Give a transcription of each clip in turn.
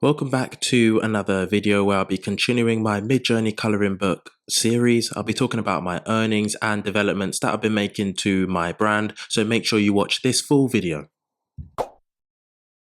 Welcome back to another video where I'll be continuing my Midjourney coloring book series. I'll be talking about my earnings and developments that I've been making to my brand, so make sure you watch this full video.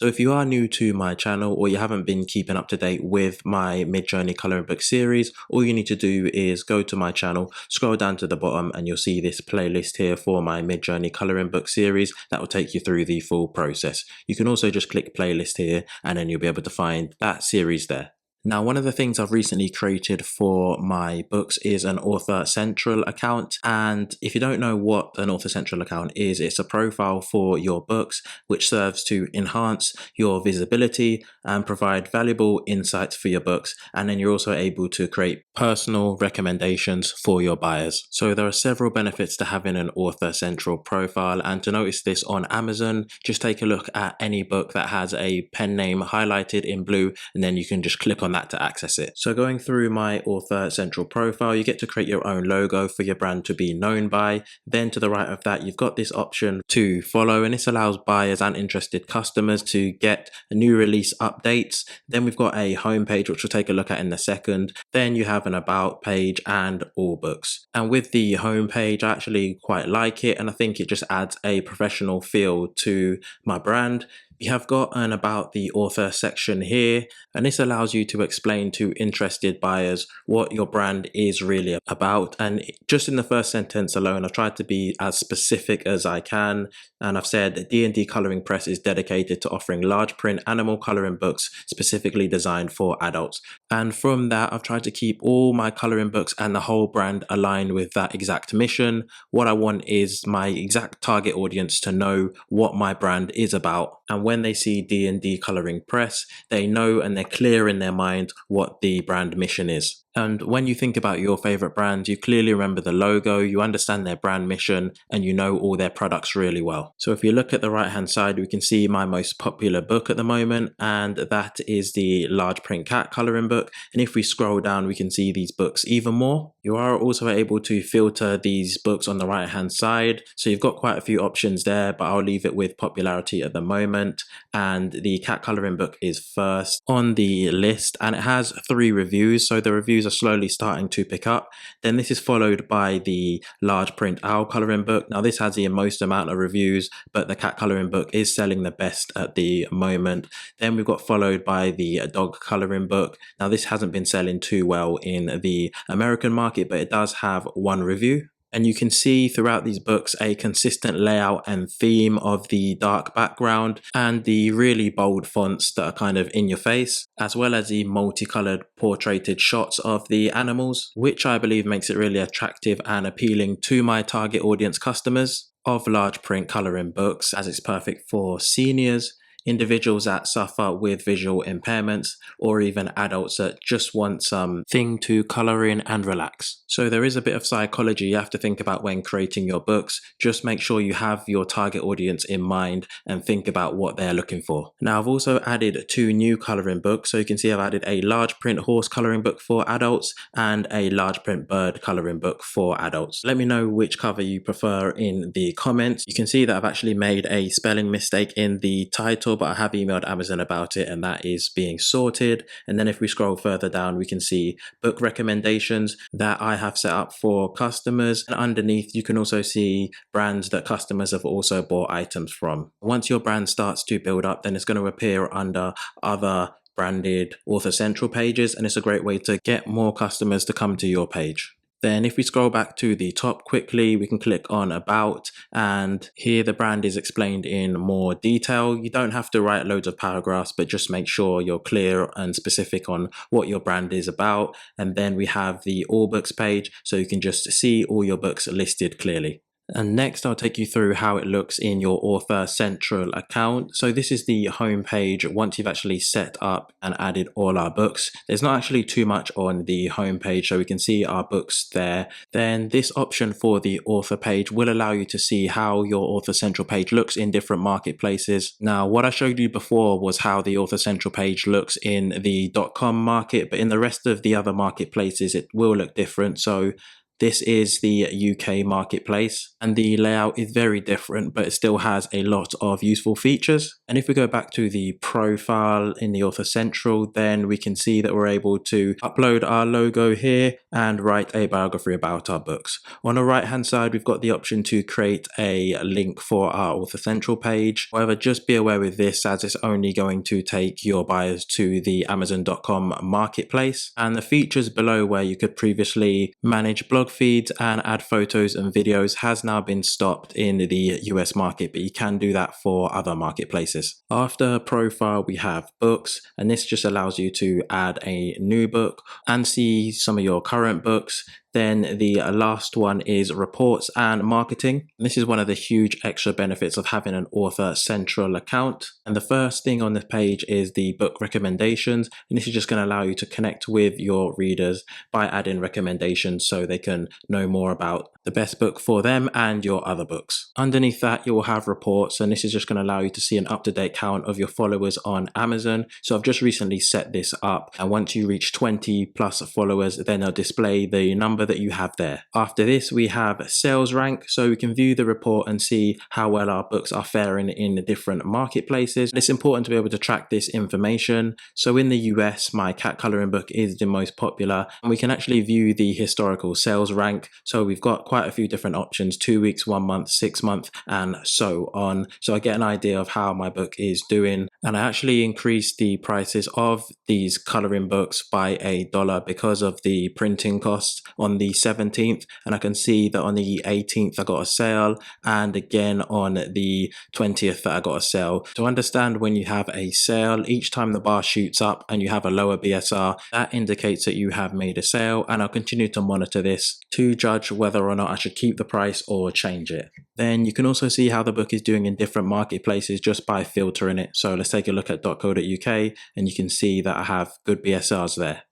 So if you are new to my channel or you haven't been keeping up to date with my Midjourney coloring book series, all you need to do is go to my channel, scroll down to the bottom and you'll see this playlist here for my Midjourney coloring book series that will take you through the full process. You can also just click playlist here and then you'll be able to find that series there. Now, one of the things I've recently created for my books is an Author Central account. And if you don't know what an Author Central account is, it's a profile for your books, which serves to enhance your visibility and provide valuable insights for your books. And then you're also able to create personal recommendations for your buyers. So there are several benefits to having an Author Central profile. And to notice this on Amazon, just take a look at any book that has a pen name highlighted in blue, and then you can just click on that to access it. So going through my Author Central profile, you get to create your own logo for your brand to be known by. Then to the right of that, you've got this option to follow, and this allows buyers and interested customers to get new release updates. Then we've got a homepage, which we'll take a look at in a second. Then you have an about page and all books. And with the homepage, I actually quite like it, and I think it just adds a professional feel to my brand. You have got an about the author section here, and this allows you to explain to interested buyers what your brand is really about. And just in the first sentence alone, I've tried to be as specific as I can. And I've said that D&D Colouring Press is dedicated to offering large print animal colouring books specifically designed for adults. And from that, I've tried to keep all my colouring books and the whole brand aligned with that exact mission. What I want is my exact target audience to know what my brand is about. And when they see D&D Colouring Press, they know and they're clear in their mind what the brand mission is. And when you think about your favorite brand, you clearly remember the logo, you understand their brand mission, and you know all their products really well. So if you look at the right hand side, we can see my most popular book at the moment, and that is the large print cat coloring book. And if we scroll down, we can see these books even more. You are also able to filter these books on the right hand side. So you've got quite a few options there, but I'll leave it with popularity at the moment. And the cat coloring book is first on the list, and it has 3 reviews. So the reviews are slowly starting to pick up. Then this is followed by the large print owl coloring book. Now this has the most amount of reviews, but the cat coloring book is selling the best at the moment. Then we've got followed by the dog coloring book. Now this hasn't been selling too well in the American market, but it does have 1 review. And you can see throughout these books a consistent layout and theme of the dark background and the really bold fonts that are kind of in your face, as well as the multicolored portraited shots of the animals, which I believe makes it really attractive and appealing to my target audience customers of large print coloring books, as it's perfect for seniors, individuals that suffer with visual impairments, or even adults that just want something to color in and relax. So there is a bit of psychology you have to think about when creating your books. Just make sure you have your target audience in mind and think about what they're looking for. Now I've also added 2 new coloring books. So you can see I've added a large print horse coloring book for adults and a large print bird coloring book for adults. Let me know which cover you prefer in the comments. You can see that I've actually made a spelling mistake in the title, but I have emailed Amazon about it and that is being sorted. And then if we scroll further down, we can see book recommendations that I have set up for customers. And underneath, you can also see brands that customers have also bought items from. Once your brand starts to build up, then it's going to appear under other branded Author Central pages, and it's a great way to get more customers to come to your page. Then if we scroll back to the top quickly, we can click on about, and here the brand is explained in more detail. You don't have to write loads of paragraphs, but just make sure you're clear and specific on what your brand is about. And then we have the all books page, so you can just see all your books listed clearly. And next I'll take you through how it looks in your Author Central account. So this is the home page once you've actually set up and added all our books. There's not actually too much on the home page, so we can see our books there. Then this option for the author page will allow you to see how your Author Central page looks in different marketplaces. Now what I showed you before was how the Author Central page looks in the .com market, but in the rest of the other marketplaces it will look different. So This is the UK marketplace, and the layout is very different, but it still has a lot of useful features. And if we go back to the profile in the Author Central, then we can see that we're able to upload our logo here and write a biography about our books. On the right hand side, we've got the option to create a link for our Author Central page. However, just be aware with this, as it's only going to take your buyers to the Amazon.com marketplace. And the features below where you could previously manage blog feeds and add photos and videos has now been stopped in the US market, but you can do that for other marketplaces. After profile, we have books, and this just allows you to add a new book and see some of your current books. Then the last one is reports and marketing. This is one of the huge extra benefits of having an Author Central account. And the first thing on this page is the book recommendations. And this is just going to allow you to connect with your readers by adding recommendations so they can know more about the best book for them and your other books. Underneath that, you will have reports, and this is just going to allow you to see an up-to-date count of your followers on Amazon. So I've just recently set this up, and once you reach 20 plus followers, then they'll display the number that you have there. After this, we have sales rank, so we can view the report and see how well our books are faring in the different marketplaces. It's important to be able to track this information. So in the US, my cat coloring book is the most popular, and we can actually view the historical sales rank. So we've got quite a few different options: 2 weeks, 1 month, 6 months, and so on. So I get an idea of how my book is doing. And I actually increased the prices of these coloring books by $1 because of the printing costs on the 17th. And I can see that on the 18th I got a sale, and again on the 20th that I got a sale. To understand when you have a sale, each time the bar shoots up and you have a lower BSR, that indicates that you have made a sale, and I'll continue to monitor this to judge whether or not I should keep the price or change it. Then you can also see how the book is doing in different marketplaces just by filtering it. So let's take a look at .co.uk, and you can see that I have good BSRs there.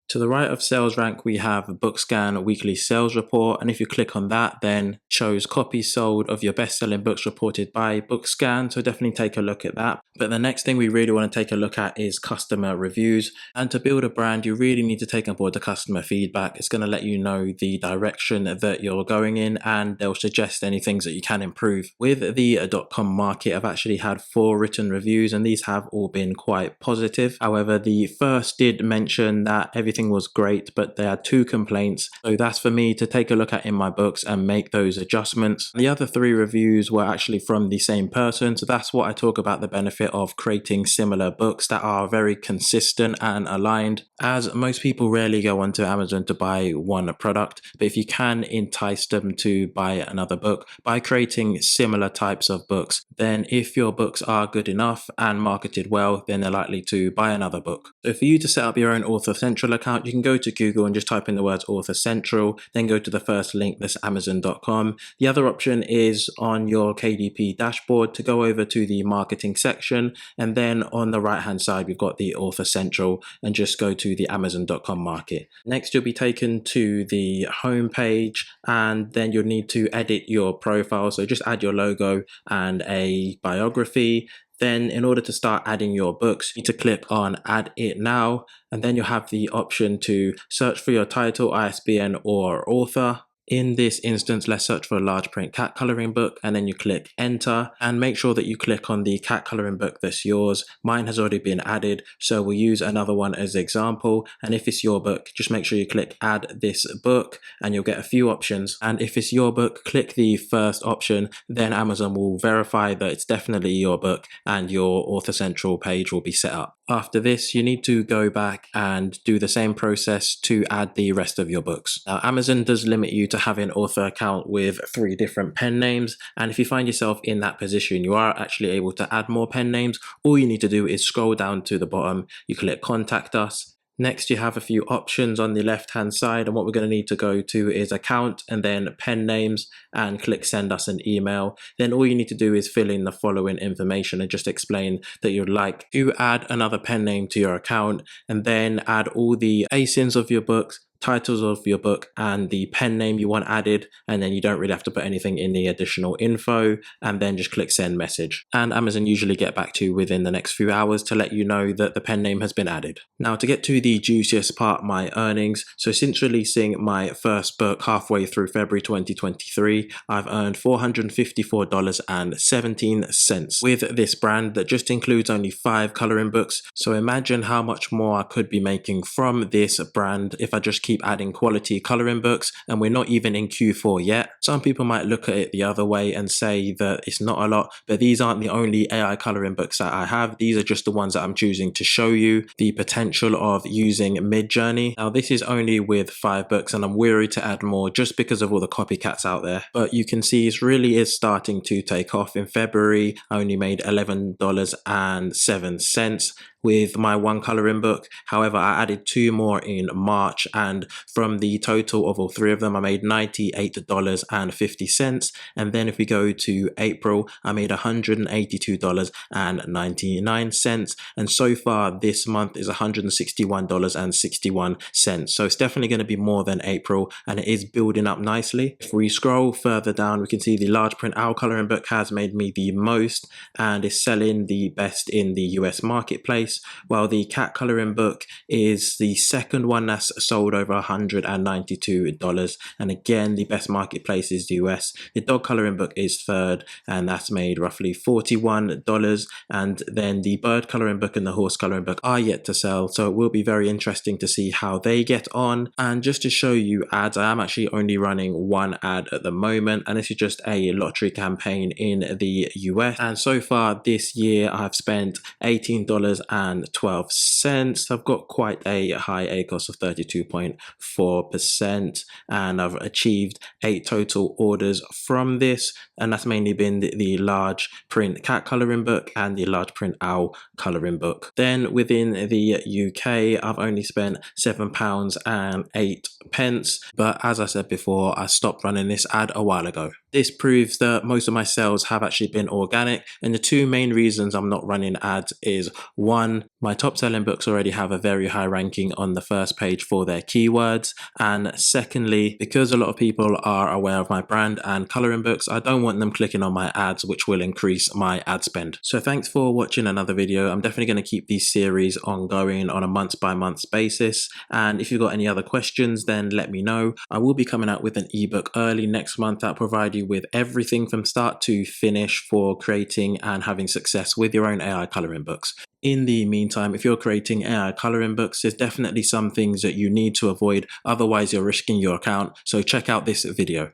To the right of sales rank, we have BookScan weekly sales report, and if you click on that, then shows copies sold of your best-selling books reported by BookScan, so definitely take a look at that. But the next thing we really want to take a look at is customer reviews, and to build a brand, you really need to take on board the customer feedback. It's going to let you know the direction that you're going in, and they'll suggest any things that you can improve. With the .com market, I've actually had 4 written reviews, and these have all been quite positive. However, the first did mention that everything was great, but they had 2 complaints. So that's for me to take a look at in my books and make those adjustments. The other 3 reviews were actually from the same person. So that's what I talk about, the benefit of creating similar books that are very consistent and aligned, as most people rarely go onto Amazon to buy one product. But if you can entice them to buy another book by creating similar types of books, then if your books are good enough and marketed well, then they're likely to buy another book. So for you to set up your own Author Central account, you can go to Google and just type in the words Author Central, then go to the first link, that's Amazon.com. The other option is on your KDP dashboard to go over to the marketing section, and then on the right hand side we've got the Author Central, and just go to the Amazon.com market. Next you'll be taken to the home page, and then you'll need to edit your profile, so just add your logo and a biography. Then in order to start adding your books, you need to click on Add It Now, and then you'll have the option to search for your title, ISBN or author. In this instance, let's search for a large print cat coloring book, and then you click enter, and make sure that you click on the cat coloring book that's yours. Mine has already been added, so we'll use another one as example. And if it's your book, just make sure you click add this book, and you'll get a few options. And if it's your book, click the first option, then Amazon will verify that it's definitely your book, and your Author Central page will be set up. After this, you need to go back and do the same process to add the rest of your books. Now, Amazon does limit you to having an author account with 3 different pen names, and if you find yourself in that position, you are actually able to add more pen names. All you need to do is scroll down to the bottom, you click Contact Us. Next, you have a few options on the left hand side, and what we're going to need to go to is account and then pen names, and click send us an email. Then all you need to do is fill in the following information and just explain that you'd like to add another pen name to your account, and then add all the ASINs of your books, titles of your book and the pen name you want added, and then you don't really have to put anything in the additional info, and then just click send message. And Amazon usually get back to you within the next few hours to let you know that the pen name has been added. Now to get to the juiciest part, my earnings. So since releasing my first book halfway through February 2023, I've earned $454.17 with this brand that just includes only 5 coloring books. So imagine how much more I could be making from this brand if I just keep adding quality coloring books, and we're not even in Q4 yet. Some people might look at it the other way and say that it's not a lot, but these aren't the only AI coloring books that I have. These are just the ones that I'm choosing to show you the potential of using Midjourney. Now this is only with 5 books, and I'm weary to add more just because of all the copycats out there, but you can see it really is starting to take off. In February I only made $11.07 with my one coloring book. However, I added 2 more in March, and from the total of all 3 of them I made $98.50. And then if we go to April, I made $182.99, and so far this month is $161.61. So it's definitely going to be more than April, and it is building up nicely. If we scroll further down, we can see the large print owl coloring book has made me the most and is selling the best in the US marketplace, while the cat coloring book is the second one that's sold over $192, and again the best marketplace is the US. The dog coloring book is third, and that's made roughly $41, and then the bird coloring book and the horse coloring book are yet to sell, so it will be very interesting to see how they get on. And just to show you ads, I am actually only running 1 ad at the moment, and this is just a lottery campaign in the US, and so far this year I've spent $18.12. I've got quite a high ACOS of 32.4%, and I've achieved 8 total orders from this, and that's mainly been the large print cat coloring book and the large print owl coloring book. Then within the UK I've only spent £7.08, but as I said before, I stopped running this ad a while ago. This proves that most of my sales have actually been organic, and the 2 main reasons I'm not running ads is, 1, my top selling books already have a very high ranking on the first page for their keywords, and secondly, because a lot of people are aware of my brand and coloring books, I don't want them clicking on my ads, which will increase my ad spend. So thanks for watching another video. I'm definitely going to keep these series ongoing on a month by month basis, and if you've got any other questions then let me know. I will be coming out with an ebook early next month that'll provide you with everything from start to finish for creating and having success with your own AI coloring books. In the meantime, if you're creating AI coloring books, there's definitely some things that you need to avoid, otherwise you're risking your account, so check out this video.